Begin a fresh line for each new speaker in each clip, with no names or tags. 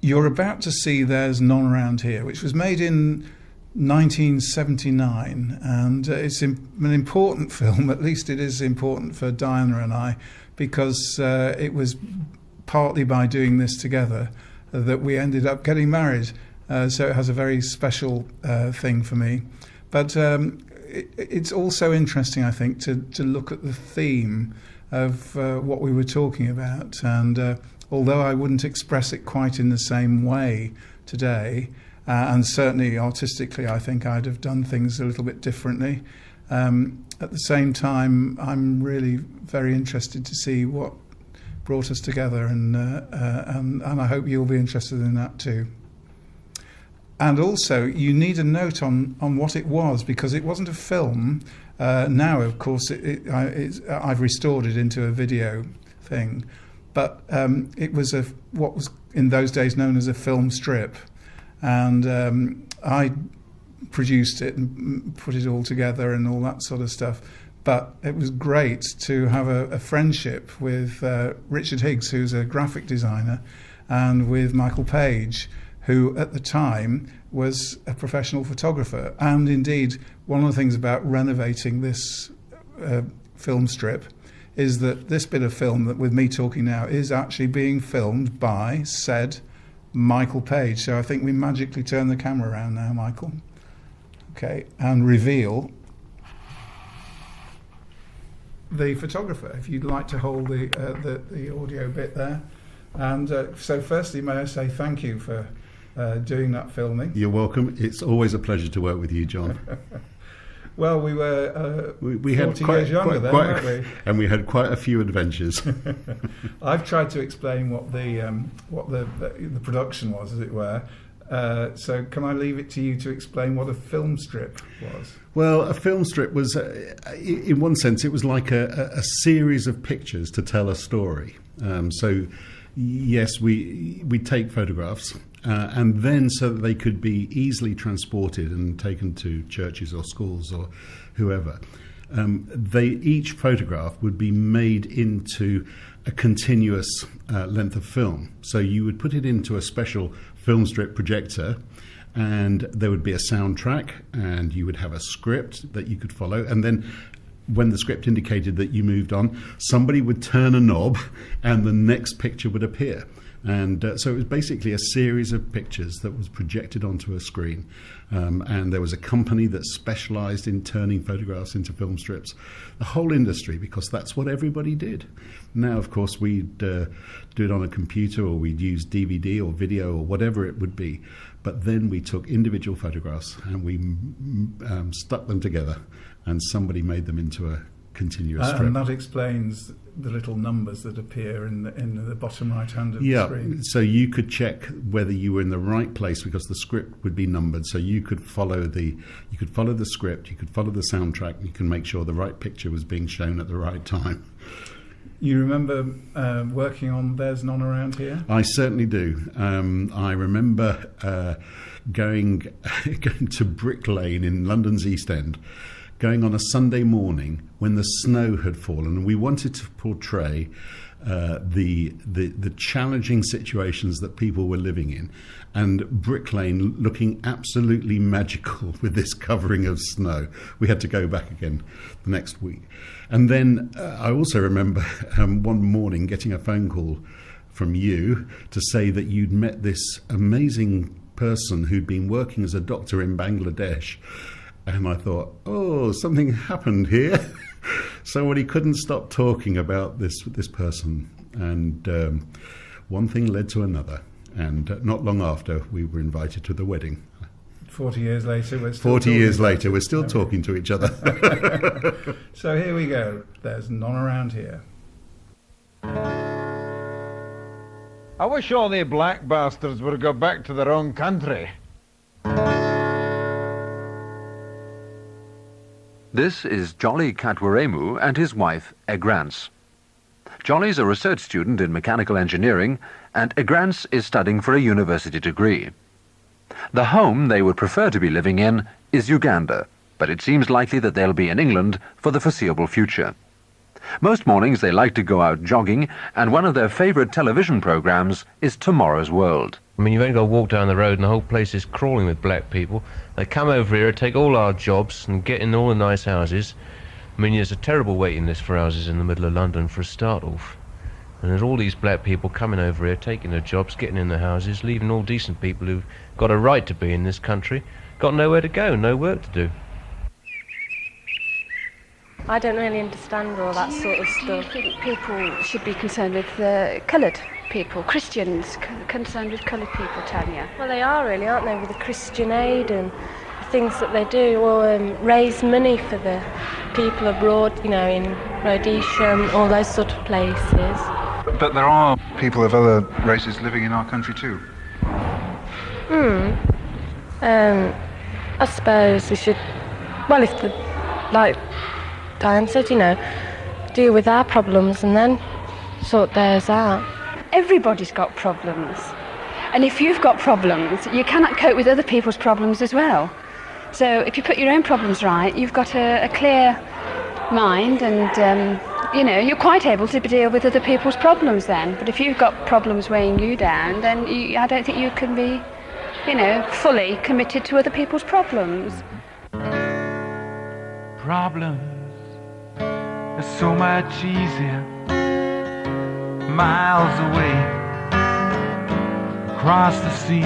you're about to see There's None Around Here, which was made in 1979, and it's an important film. At least it is important for Diana and I, because it was partly by doing this together that we ended up getting married. So it has a very special thing for me. But it's also interesting, I think, to look at the theme of what we were talking about. And although I wouldn't express it quite in the same way today, and certainly artistically, I think I'd have done things a little bit differently. At the same time, I'm really very interested to see what brought us together, and I hope you'll be interested in that too. And also, you need a note on what it was, because it wasn't a film. Now, of course, I've restored it into a video thing, but it was what was in those days known as a film strip. And I produced it and put it all together and all that sort of stuff. But it was great to have a friendship with Richard Higgs, who's a graphic designer, and with Michael Page, who at the time was a professional photographer. And indeed, one of the things about renovating this film strip is that this bit of film that with me talking now is actually being filmed by said Michael Page. So I think we magically turn the camera around now, Michael. Okay, and reveal the photographer, if you'd like to hold the audio bit there. And so firstly, may I say thank you for doing that filming.
You're welcome. It's always a pleasure to work with you, John.
Well, we were
we
40
had
years younger then, weren't we?
And we had quite a few adventures.
I've tried to explain what the production was, as it were. So can I leave it to you to explain what a film strip was?
Well, a film strip was, in one sense, it was like a series of pictures to tell a story. So, yes, we take photographs, and then so that they could be easily transported and taken to churches or schools or whoever. Each photograph would be made into a continuous length of film. So you would put it into a special film strip projector, and there would be a soundtrack, and you would have a script that you could follow, and then when the script indicated that you moved on, somebody would turn a knob and the next picture would appear. And so it was basically a series of pictures that was projected onto a screen. And there was a company that specialized in turning photographs into film strips. The whole industry, because that's what everybody did. Now, of course, we'd do it on a computer, or we'd use DVD or video or whatever it would be. But then we took individual photographs and we stuck them together, and somebody made them into a continuous strip.
And that explains the little numbers that appear in the bottom right hand of the screen.
Yeah, so you could check whether you were in the right place, because the script would be numbered. So you could follow the script, you could follow the soundtrack, you can make sure the right picture was being shown at the right time.
You remember working on There's None Around Here?
I certainly do. I remember going to Brick Lane in London's East End, going on a Sunday morning when the snow had fallen, and we wanted to portray the challenging situations that people were living in, and Brick Lane looking absolutely magical with this covering of snow. We had to go back again the next week. And then I also remember one morning getting a phone call from you to say that you'd met this amazing person who'd been working as a doctor in Bangladesh. And I thought, oh, something happened here. Somebody couldn't stop talking about this person. And one thing led to another. And not long after, we were invited to the wedding.
40 years later, we're still
40 years later, we're still talking to each other.
So here we go. There's None Around Here.
I wish all the black bastards would go back to their own country.
This is Jolly Katwaremu and his wife, Egrance. Jolly's a research student in mechanical engineering, and Egrance is studying for a university degree. The home they would prefer to be living in is Uganda, but it seems likely that they'll be in England for the foreseeable future. Most mornings they like to go out jogging, and one of their favorite television programs is Tomorrow's World.
I mean, you've only got to walk down the road and the whole place is crawling with black people. They come over here, take all our jobs and get in all the nice houses. I mean, there's a terrible waiting list for houses in the middle of London for a start off. And there's all these black people coming over here, taking their jobs, getting in the houses, leaving all decent people who've got a right to be in this country, got nowhere to go, no work to do.
I don't really understand all that sort of stuff.
Do you think people should be concerned with the coloured people, Christians concerned with coloured people, Tanya?
Well, they are really, aren't they, with the Christian Aid and things that they do, or raise money for the people abroad, you know, in Rhodesia, all those sort of places.
But there are people of other races living in our country too.
I suppose we should, well, if the, like Diane said, you know, deal with our problems and then sort theirs out.
Everybody's got problems. And if you've got problems, you cannot cope with other people's problems as well. So if you put your own problems right, you've got a clear mind and, you know, you're quite able to deal with other people's problems then. But if you've got problems weighing you down, then I don't think you can be, you know, fully committed to other people's problems.
Problems are so much easier miles away across the sea.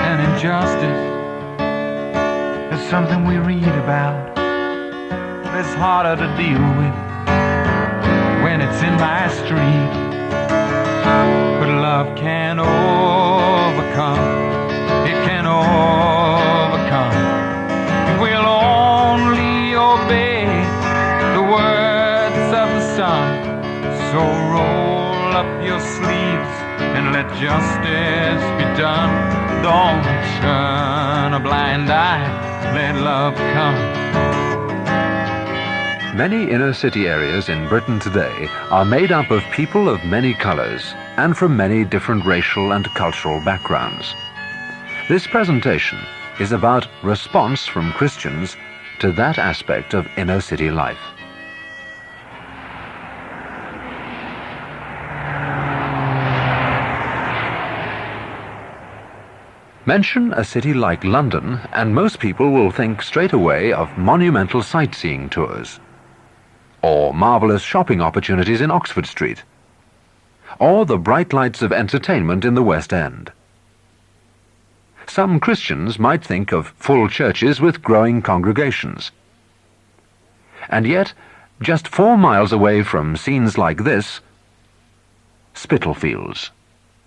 And injustice is something we read about, but it's harder to deal with when it's in my street. But love can overcome, it can overcome. If we'll only obey the words of the sun. So roll up your sleeves and let justice be done. Don't turn a blind eye, let love come.
Many inner city areas in Britain today are made up of people of many colours and from many different racial and cultural backgrounds. This presentation is about response from Christians to that aspect of inner city life. Mention a city like London and most people will think straight away of monumental sightseeing tours, or marvellous shopping opportunities in Oxford Street, or the bright lights of entertainment in the West End. Some Christians might think of full churches with growing congregations. And yet, just 4 miles away from scenes like this, Spitalfields,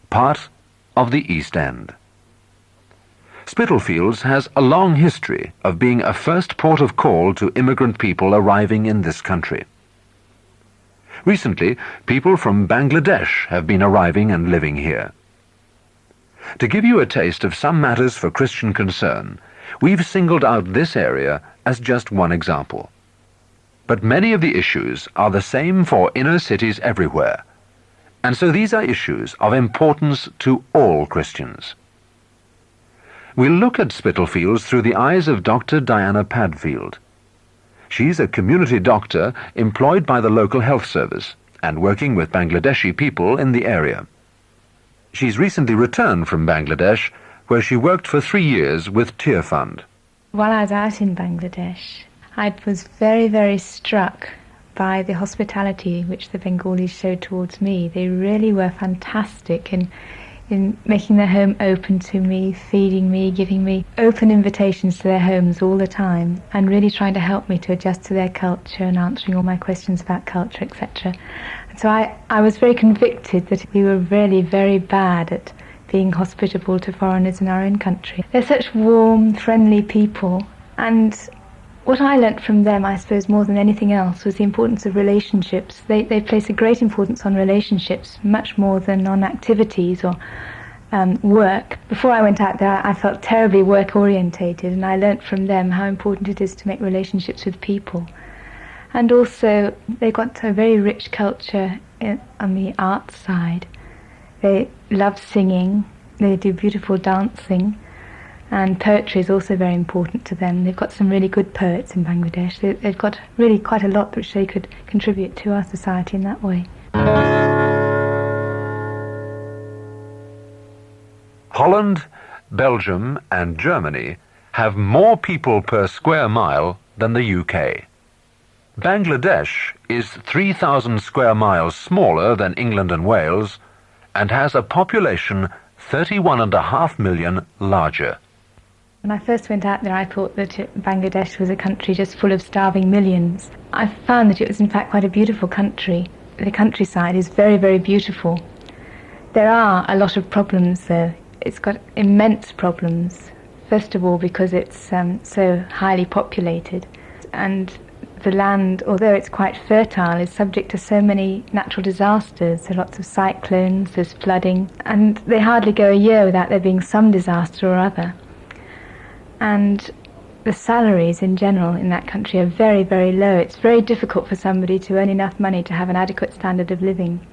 part of the East End. Spitalfields has a long history of being a first port of call to immigrant people arriving in this country. Recently, people from Bangladesh have been arriving and living here. To give you a taste of some matters for Christian concern, we've singled out this area as just one example. But many of the issues are the same for inner cities everywhere, and so these are issues of importance to all Christians. We'll look at Spitalfields through the eyes of Dr. Diana Padfield. She's a community doctor employed by the local health service and working with Bangladeshi people in the area. She's recently returned from Bangladesh, where she worked for 3 years with Tear Fund.
While I was out in Bangladesh, I was very, very struck by the hospitality which the Bengalis showed towards me. They really were fantastic in making their home open to me, feeding me, giving me open invitations to their homes all the time, and really trying to help me to adjust to their culture and answering all my questions about culture, etc. And so I was very convicted that we were really very bad at being hospitable to foreigners in our own country. They're such warm, friendly people, and what I learnt from them, I suppose, more than anything else, was the importance of relationships. They place a great importance on relationships, much more than on activities or work. Before I went out there, I felt terribly work-orientated, and I learnt from them how important it is to make relationships with people. And also, they've got a very rich culture on the arts side. They love singing, they do beautiful dancing, and poetry is also very important to them. They've got some really good poets in Bangladesh. They've got really quite a lot which they could contribute to our society in that way.
Holland, Belgium and Germany have more people per square mile than the UK. Bangladesh is 3,000 square miles smaller than England and Wales and has a population 31.5 million larger.
When I first went out there, I thought that Bangladesh was a country just full of starving millions. I found that it was in fact quite a beautiful country. The countryside is very, very beautiful. There are a lot of problems though. It's got immense problems. First of all because it's so highly populated, and the land, although it's quite fertile, is subject to so many natural disasters. There are lots of cyclones, there's flooding, and they hardly go a year without there being some disaster or other. And the salaries in general in that country are very, very low. It's very difficult for somebody to earn enough money to have an adequate standard of living.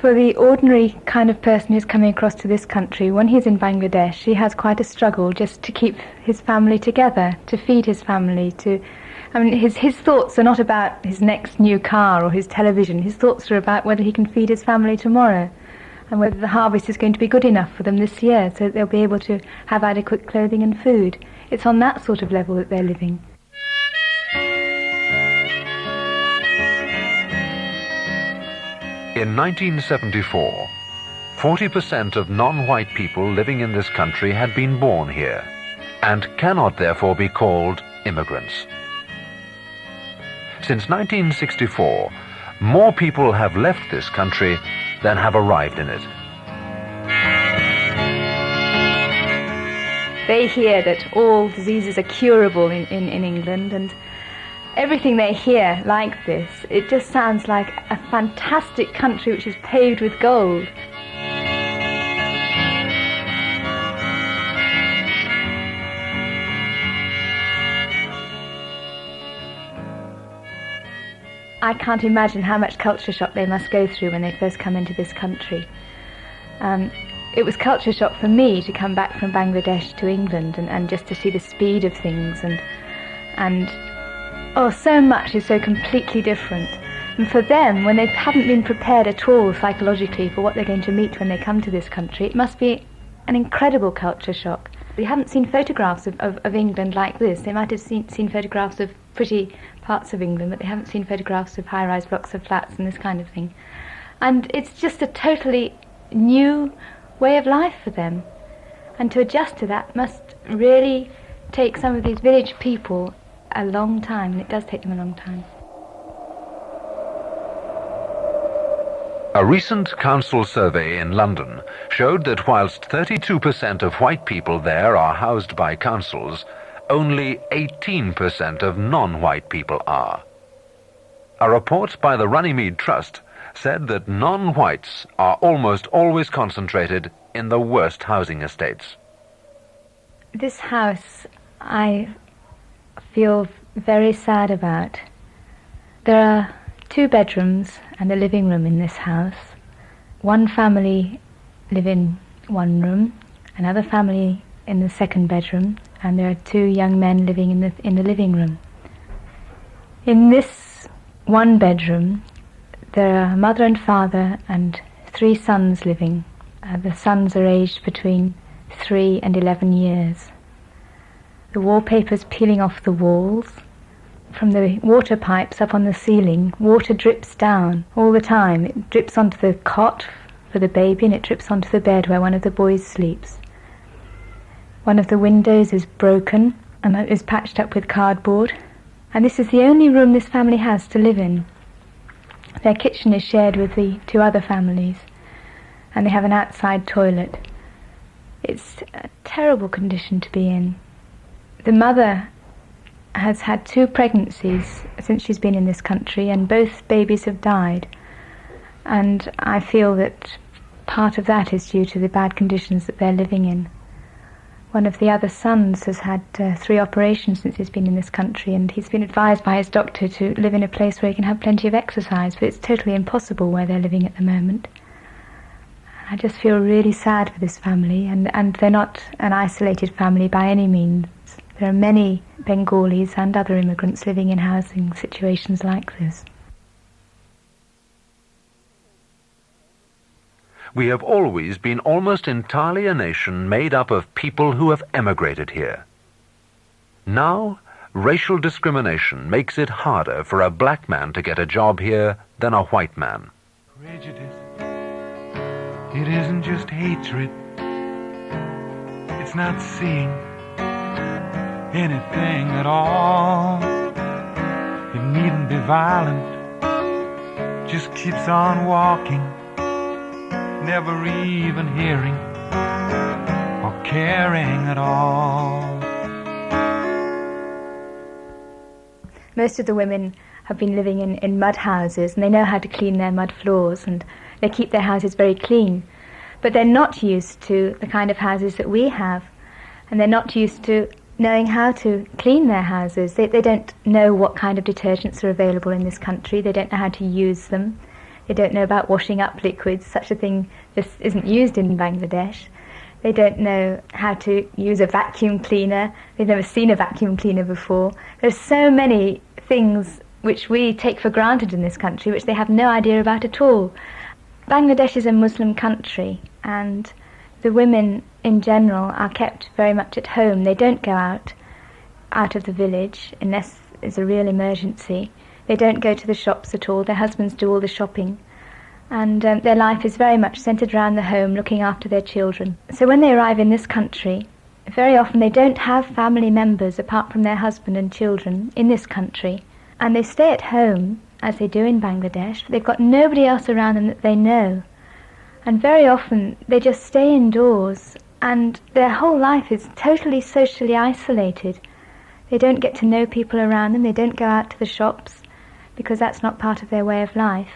For the ordinary kind of person who's coming across to this country, when he's in Bangladesh, he has quite a struggle just to keep his family together, to feed his family, his thoughts are not about his next new car or his television. His thoughts are about whether he can feed his family tomorrow and whether the harvest is going to be good enough for them this year so that they'll be able to have adequate clothing and food. It's on that sort of level that they're living.
In 1974, 40% of non-white people living in this country had been born here and cannot therefore be called immigrants. Since 1964, more people have left this country than have arrived in it.
They hear that all diseases are curable in England, and everything they hear like this, it just sounds like a fantastic country which is paved with gold. I can't imagine how much culture shock they must go through when they first come into this country. It was culture shock for me to come back from Bangladesh to England and just to see the speed of things and so much is so completely different. And for them, when they haven't been prepared at all psychologically for what they're going to meet when they come to this country, it must be an incredible culture shock. They haven't seen photographs of England like this. They might have seen photographs of pretty parts of England, but they haven't seen photographs of high-rise blocks of flats and this kind of thing. And it's just a totally new way of life for them. And to adjust to that must really take some of these village people a long time, and it does take them a long time.
A recent council survey in London showed that whilst 32% of white people there are housed by councils, only 18% of non-white people are. A report by the Runnymede Trust said that non-whites are almost always concentrated in the worst housing estates.
This house I feel very sad about. There are 2 bedrooms and a living room in this house. One family live in one room, another family in the second bedroom, and there are 2 young men living in the living room. In this one bedroom there are a mother and father and 3 sons living. The sons are aged between 3 and 11 years. The wallpaper's peeling off the walls. From the water pipes up on the ceiling, water drips down all the time. It drips onto the cot for the baby and it drips onto the bed where one of the boys sleeps. One of the windows is broken and is patched up with cardboard. And this is the only room this family has to live in. Their kitchen is shared with the 2 other families, and they have an outside toilet. It's a terrible condition to be in. The mother has had 2 pregnancies since she's been in this country, and both babies have died. And I feel that part of that is due to the bad conditions that they're living in. One of the other sons has had 3 operations since he's been in this country, and he's been advised by his doctor to live in a place where he can have plenty of exercise, but it's totally impossible where they're living at the moment. I just feel really sad for this family, and they're not an isolated family by any means. There are many Bengalis and other immigrants living in housing situations like this.
we have always been almost entirely a nation made up of people who have emigrated here. Now, racial discrimination makes it harder for a black man to get a job here than a white man.
Prejudice, it isn't just hatred. It's not seeing anything at all. It needn't be violent, just keeps on walking, never even hearing or caring at all.
Most of the women have been living in mud houses, and they know how to clean their mud floors, and they keep their houses very clean. But they're not used to the kind of houses that we have, and they're not used to knowing how to clean their houses. They don't know what kind of detergents are available in this country. They don't know how to use them. They don't know about washing up liquids. Such a thing just isn't used in Bangladesh. They don't know how to use a vacuum cleaner. They've never seen a vacuum cleaner before. There's so many things which we take for granted in this country which they have no idea about at all. Bangladesh is a Muslim country, and the women in general are kept very much at home. They don't go out of the village unless there's a real emergency. They don't go to the shops at all. Their husbands do all the shopping. And their life is very much centred around the home, looking after their children. So when they arrive in this country, very often they don't have family members apart from their husband and children in this country. And they stay at home, as they do in Bangladesh. They've got nobody else around them that they know. And very often they just stay indoors, and their whole life is totally socially isolated. They don't get to know people around them. They don't go out to the shops because that's not part of their way of life.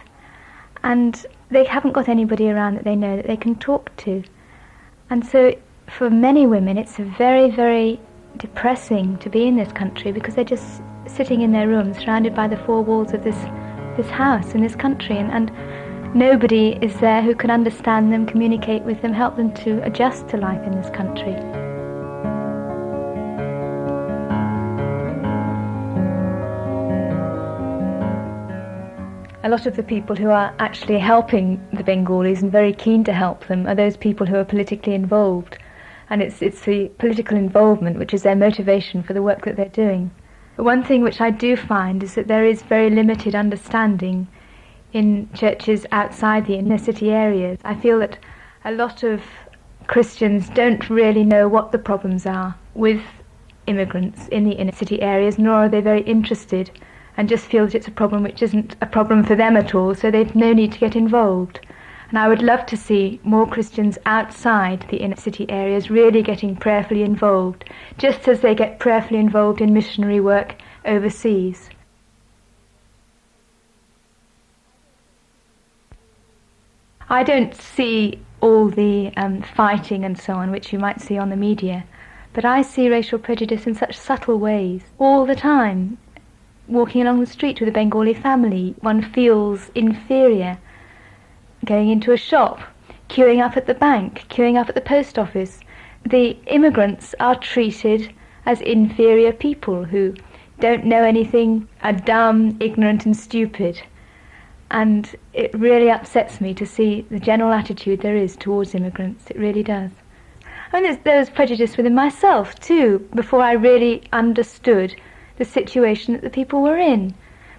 And they haven't got anybody around that they know that they can talk to. And so for many women it's very, very depressing to be in this country, because they're just sitting in their rooms surrounded by the four walls of this house in this country, and nobody is there who can understand them, communicate with them, help them to adjust to life in this country. A lot of the people who are actually helping the Bengalis and very keen to help them are those people who are politically involved. And it's the political involvement which is their motivation for the work that they're doing. But one thing which I do find is that there is very limited understanding in churches outside the inner city areas. I feel that a lot of Christians don't really know what the problems are with immigrants in the inner city areas, nor are they very interested, and just feel that it's a problem which isn't a problem for them at all, so they've no need to get involved. And I would love to see more Christians outside the inner city areas really getting prayerfully involved, just as they get prayerfully involved in missionary work overseas. I don't see all the fighting and so on which you might see on the media, but I see racial prejudice in such subtle ways all the time. Walking along the street with a Bengali family, one feels inferior. Going into a shop, queuing up at the bank, queuing up at the post office. The immigrants are treated as inferior people who don't know anything, are dumb, ignorant and stupid. And it really upsets me to see the general attitude there is towards immigrants. It really does. I mean, there was prejudice within myself too, before I really understood the situation that the people were in,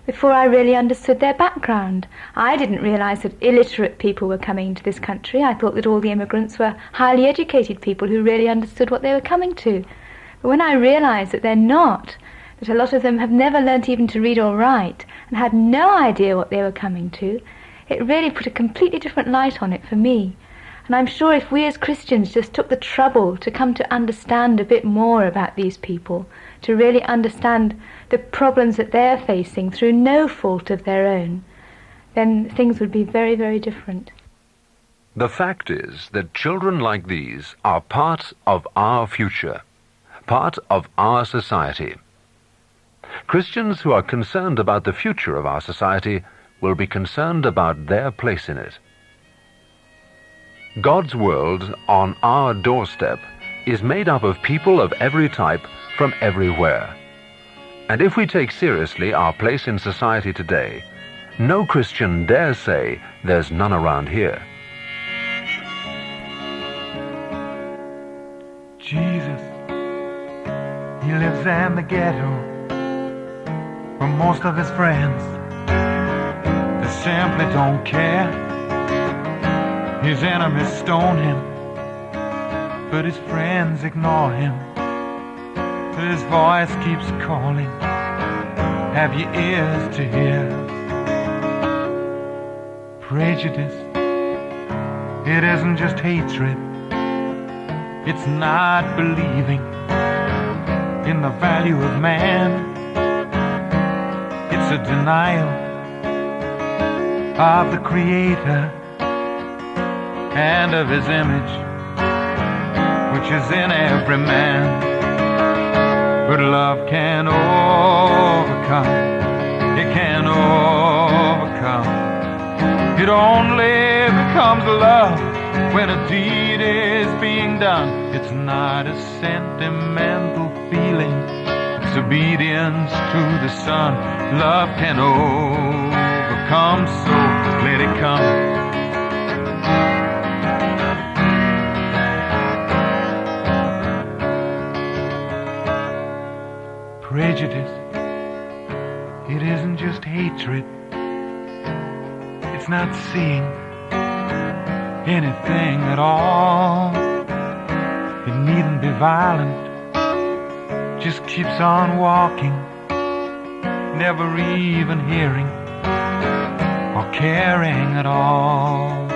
before I really understood their background. I didn't realise that illiterate people were coming to this country. I thought that all the immigrants were highly educated people who really understood what they were coming to. But when I realised that they're not, that a lot of them have never learnt even to read or write and had no idea what they were coming to, it really put a completely different light on it for me. And I'm sure if we as Christians just took the trouble to come to understand a bit more about these people, to really understand the problems that they're facing through no fault of their own, then things would be very, very different.
The fact is that children like these are part of our future, part of our society. Christians who are concerned about the future of our society will be concerned about their place in it. God's world on our doorstep is made up of people of every type from everywhere. And if we take seriously our place in society today, no Christian dare say there's none around here.
He lives in the ghetto where most of his friends, they simply don't care. His enemies stone him, but his friends ignore him. His voice keeps calling, have you ears to hear? Prejudice, it isn't just hatred. It's not believing in the value of man. It's a denial of the Creator and of His image, which is in every man. But love can overcome, it can overcome. It only becomes love when a deed is being done. It's not a sentimental feeling, it's obedience to the Son. Love can overcome, so let it come. Prejudice, it isn't just hatred. It's not seeing anything at all. It needn't be violent, just keeps on walking, never even hearing or caring at all.